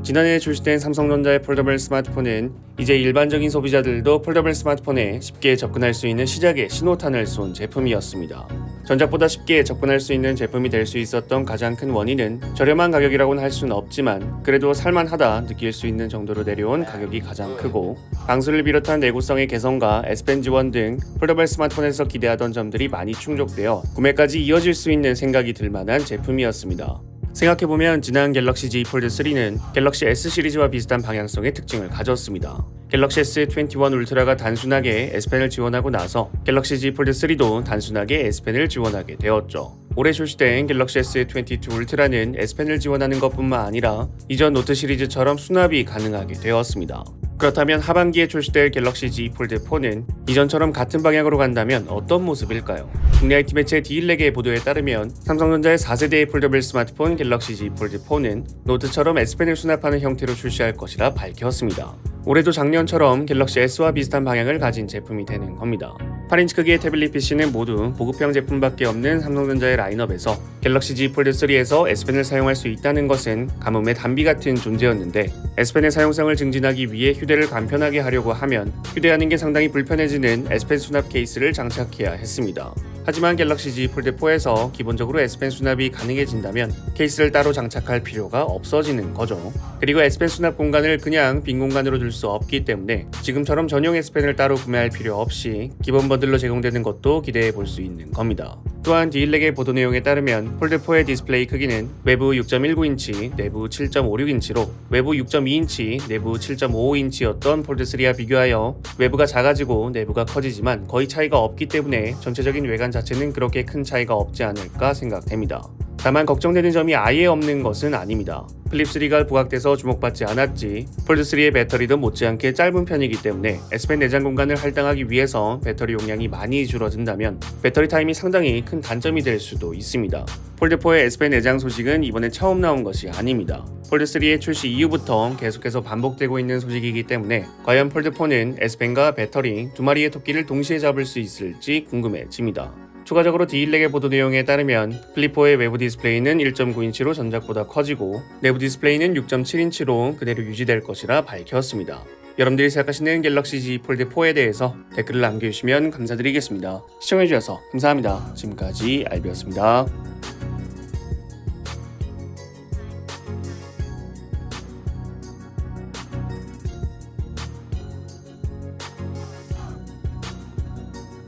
지난해 출시된 삼성전자의 폴더블 스마트폰은 이제 일반적인 소비자들도 폴더블 스마트폰에 쉽게 접근할 수 있는 시작의 신호탄을 쏜 제품이었습니다. 전작보다 쉽게 접근할 수 있는 제품이 될 수 있었던 가장 큰 원인은 저렴한 가격이라고는 할 수는 없지만 그래도 살만하다 느낄 수 있는 정도로 내려온 가격이 가장 크고, 방수를 비롯한 내구성의 개선과 S펜 지원 등 폴더블 스마트폰에서 기대하던 점들이 많이 충족되어 구매까지 이어질 수 있는 생각이 들 만한 제품이었습니다. 생각해보면 지난 갤럭시 Z 폴드 3는 갤럭시 S 시리즈와 비슷한 방향성의 특징을 가졌습니다. 갤럭시 S21 울트라가 단순하게 S펜을 지원하고 나서 갤럭시 Z 폴드 3도 단순하게 S펜을 지원하게 되었죠. 올해 출시된 갤럭시 S22 울트라는 S펜을 지원하는 것뿐만 아니라 이전 노트 시리즈처럼 수납이 가능하게 되었습니다. 그렇다면 하반기에 출시될 갤럭시 Z 폴드 4는 이전처럼 같은 방향으로 간다면 어떤 모습일까요? 국내 IT 매체 D1렉의 보도에 따르면 삼성전자의 4세대의 폴더블 스마트폰 갤럭시 Z 폴드 4는 노트처럼 S펜을 수납하는 형태로 출시할 것이라 밝혔습니다. 올해도 작년처럼 갤럭시 S와 비슷한 방향을 가진 제품이 되는 겁니다. 8인치 크기의 태블릿 PC는 모두 보급형 제품밖에 없는 삼성전자의 라인업에서 갤럭시 Z 폴드 3에서 S펜을 사용할 수 있다는 것은 가뭄의 단비 같은 존재였는데, S펜의 사용성을 증진하기 위해 휴대를 간편하게 하려고 하면 휴대하는 게 상당히 불편해지는 S펜 수납 케이스를 장착해야 했습니다. 하지만 갤럭시 Z 폴드 4에서 기본적으로 S펜 수납이 가능해진다면 케이스를 따로 장착할 필요가 없어지는 거죠. 그리고 S펜 수납 공간을 그냥 빈 공간으로 둘 수 없기 때문에 지금처럼 전용 S펜을 따로 구매할 필요 없이 기본 번들로 제공되는 것도 기대해 볼 수 있는 겁니다. 또한 D1렉의 보도 내용에 따르면 폴드 4의 디스플레이 크기는 외부 6.19인치, 내부 7.56인치로 외부 6.2인치, 내부 7.55인치였던 폴드 3와 비교하여 외부가 작아지고 내부가 커지지만 거의 차이가 없기 때문에 전체적인 외관 자체는 그렇게 큰 차이가 없지 않을까 생각됩니다. 다만 걱정되는 점이 아예 없는 것은 아닙니다. 플립3가 부각돼서 주목받지 않았지 폴드3의 배터리도 못지않게 짧은 편이기 때문에 S펜 내장 공간을 할당하기 위해서 배터리 용량이 많이 줄어든다면 배터리 타임이 상당히 큰 단점이 될 수도 있습니다. 폴드4의 S펜 내장 소식은 이번에 처음 나온 것이 아닙니다. 폴드3의 출시 이후부터 계속해서 반복되고 있는 소식이기 때문에 과연 폴드4는 S펜과 배터리 두 마리의 토끼를 동시에 잡을 수 있을지 궁금해집니다. 추가적으로 D1렉의 보도 내용에 따르면 플립4의 외부 디스플레이는 1.9인치로 전작보다 커지고 내부 디스플레이는 6.7인치로 그대로 유지될 것이라 밝혔습니다. 여러분들이 생각하시는 갤럭시 Z 폴드 4에 대해서 댓글을 남겨주시면 감사드리겠습니다. 시청해주셔서 감사합니다. 지금까지 알비였습니다.